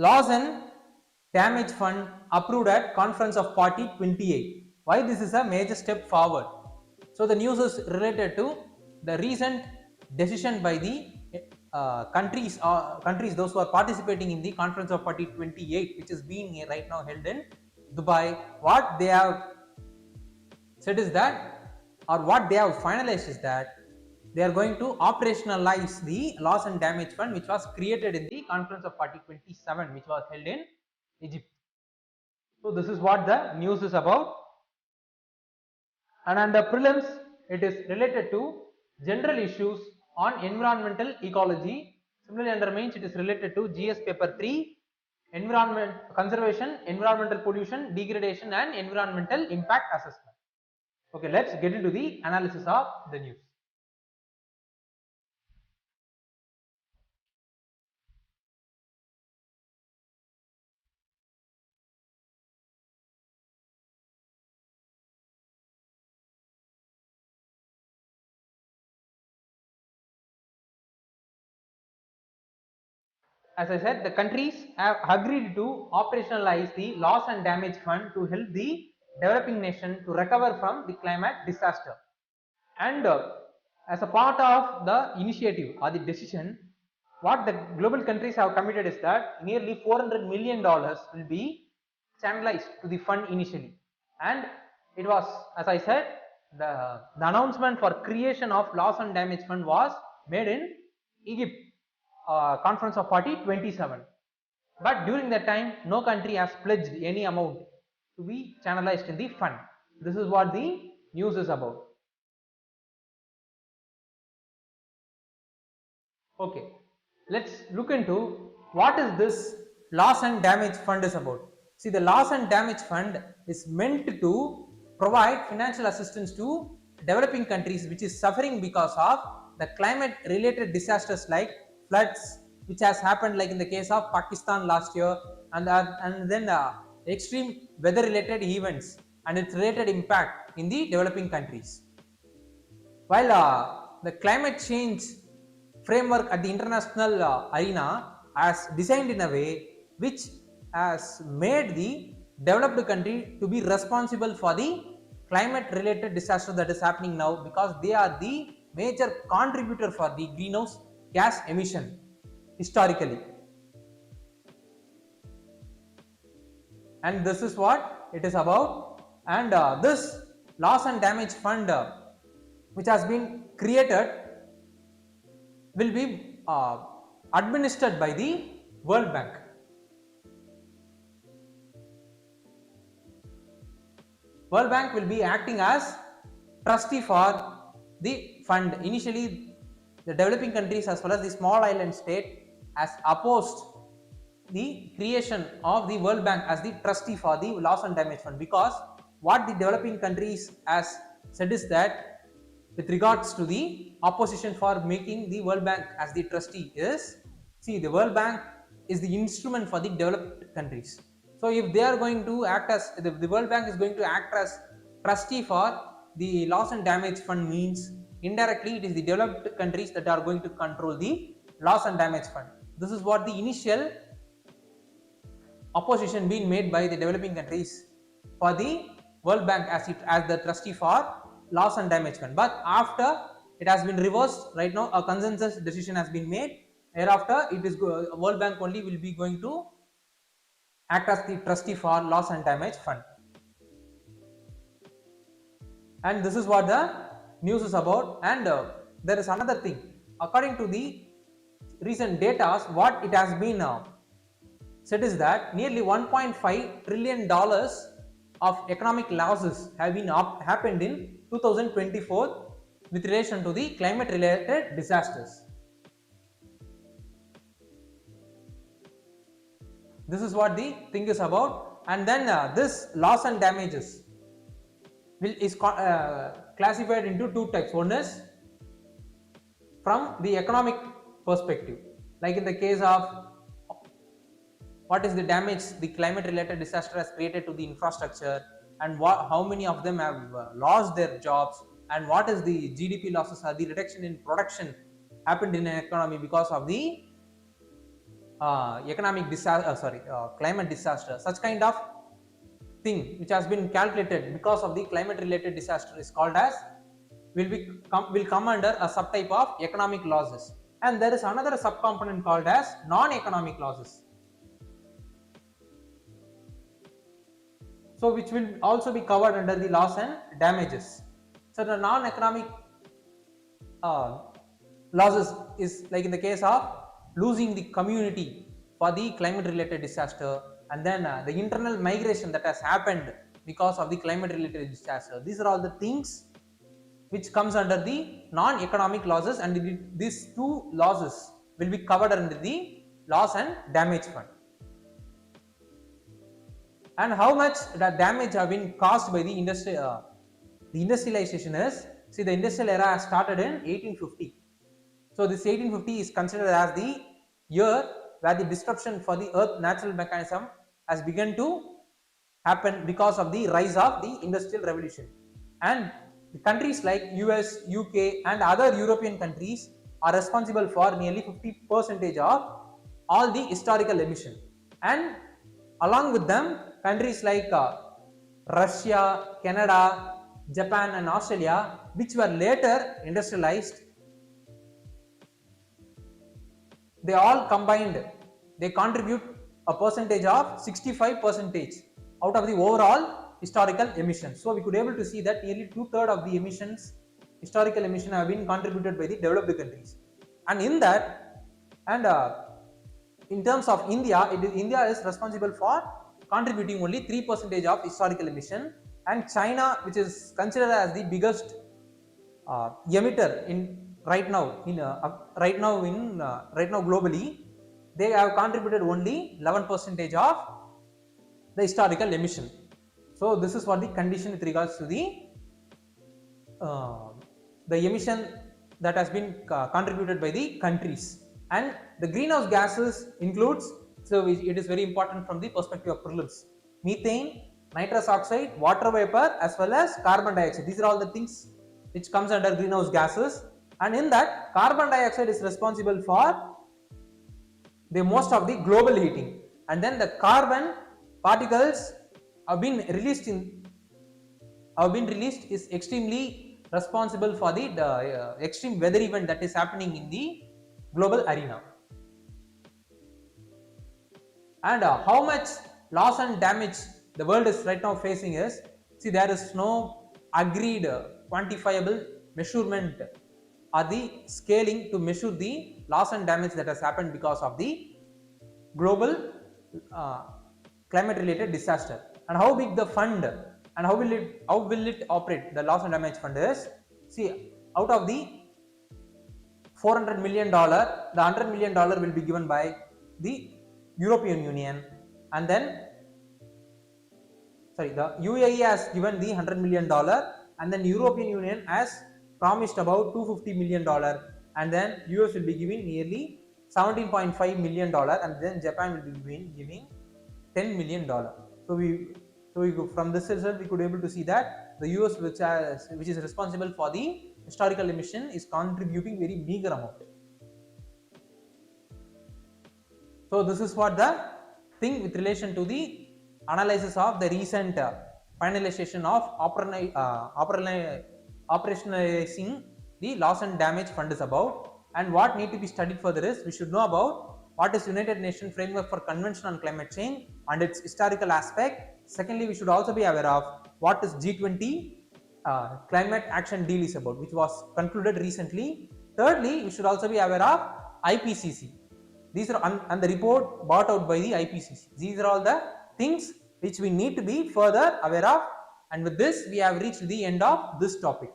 loss and damage fund approved at conference of party 28. Why this is a major step forward? So the news is related to the recent decision by the countries those who are participating in the conference of party 28, which is being right now held in Dubai. What they have said is that, or what they have finalized is that they are going to operationalize the loss and damage fund which was created in the conference of party 27, which was held in Egypt. So this is what the news is about. And under prelims, it is related to general issues on environmental ecology. Similarly, under mains, it is related to GS paper 3, environment conservation, environmental pollution, degradation, and environmental impact assessment. Okay, let's get into the analysis of the news. As I said, the countries have agreed to operationalize the loss and damage fund to help the developing nation to recover from the climate disaster. And as a part of the initiative or the decision, what the global countries have committed is that nearly $400 million will be channelized to the fund initially. And it was, as I said, the announcement for creation of loss and damage fund was made in Egypt, conference of party 27. But during that time, no country has pledged any amount to be channelized in the fund. This is what the news is about. Okay, let's look into what is this loss and damage fund is about. See, the loss and damage fund is meant to provide financial assistance to developing countries which is suffering because of the climate related disasters like floods, which has happened like in the case of Pakistan last year, and then extreme weather related events and its related impact in the developing countries. While the climate change framework at the international arena has designed in a way which has made the developed country to be responsible for the climate related disaster that is happening now, because they are the major contributor for the greenhouse gas emission historically. And this is what it is about. And this loss and damage fund which has been created will be administered by the World Bank. World Bank will be acting as trustee for the fund. Initially, the developing countries as well as the small island state has opposed the creation of the World Bank as the trustee for the loss and damage fund, because what the developing countries has said is that with regards to the opposition for making the World Bank as the trustee is, see, the World Bank is the instrument for the developed countries. So if they are going to act as, the World Bank is going to act as trustee for the loss and damage fund, means indirectly it is the developed countries that are going to control the loss and damage fund. This is what the initial opposition being made by the developing countries for the World Bank as the trustee for loss and damage fund. But after it has been reversed, right now a consensus decision has been made. Thereafter, it is World Bank only will be going to act as the trustee for loss and damage fund. And this is what the news is about. And there is another thing. According to the recent data, what it has been said is that nearly $1.5 trillion of economic losses have been happened in 2024 with relation to the climate related disasters. This is what the thing is about. And then this loss and damages is classified into two types. One is from the economic perspective, like in the case of what is the damage the climate related disaster has created to the infrastructure, and how many of them have lost their jobs, and what is the GDP losses or the reduction in production happened in an economy because of the climate disaster, such kind of thing which has been calculated because of the climate related disaster is called as will come under a subtype of economic losses. And there is another subcomponent called as non-economic losses, so which will also be covered under the loss and damages. So the non-economic losses is like in the case of losing the community for the climate related disaster, and then the internal migration that has happened because of the climate related disaster. These are all the things which comes under the non-economic losses, and these two losses will be covered under the loss and damage fund. And how much the damage have been caused by the industry, the industrialization is, see, the industrial era has started in 1850. So this 1850 is considered as the year where the disruption for the earth natural mechanism has begun to happen because of the rise of the industrial revolution. And the countries like US, UK and other European countries are responsible for nearly 50% of all the historical emission. And along with them, countries like Russia, Canada, Japan and Australia, which were later industrialized, they all combined, they contribute a percentage of 65% out of the overall historical emissions. So we could able to see that nearly 2/3 of the emissions, historical emission, have been contributed by the developed countries. And in that, and in terms of India, India is responsible for contributing only 3% of historical emission, and China, which is considered as the biggest emitter right now globally, they have contributed only 11% of the historical emission. So this is what the condition with regards to the emission that has been contributed by the countries. And the greenhouse gases includes, so it is very important from the perspective of prelims, methane, nitrous oxide, water vapor as well as carbon dioxide. These are all the things which comes under greenhouse gases, and in that carbon dioxide is responsible for the most of the global heating, and then the carbon particles have been released is extremely responsible for the extreme weather event that is happening in the global arena. And how much loss and damage the world is right now facing is, see, there is no agreed quantifiable measurement or the scaling to measure the loss and damage that has happened because of the global climate related disaster. And how big the fund and how will it operate, the loss and damage fund is, see, out of the $400 million, the $100 million will be given by the European Union, and then the UAE has given the $100 million, and then European Union has promised about $250 million, and then US will be giving nearly $17.5 million, and then Japan will be giving $10 million. So from this result we could able to see that the US, which is responsible for the historical emission, is contributing very meager amount. So this is what the thing with relation to the analysis of the recent finalization of operationalizing the loss and damage fund is about. And what need to be studied further is, we should know about what is United Nations Framework for Convention on Climate Change and its historical aspect. Secondly, we should also be aware of what is G20 climate action deal is about, which was concluded recently. Thirdly, we should also be aware of IPCC. These are and the report brought out by the IPCC. These are all the things which we need to be further aware of. And with this, we have reached the end of this topic.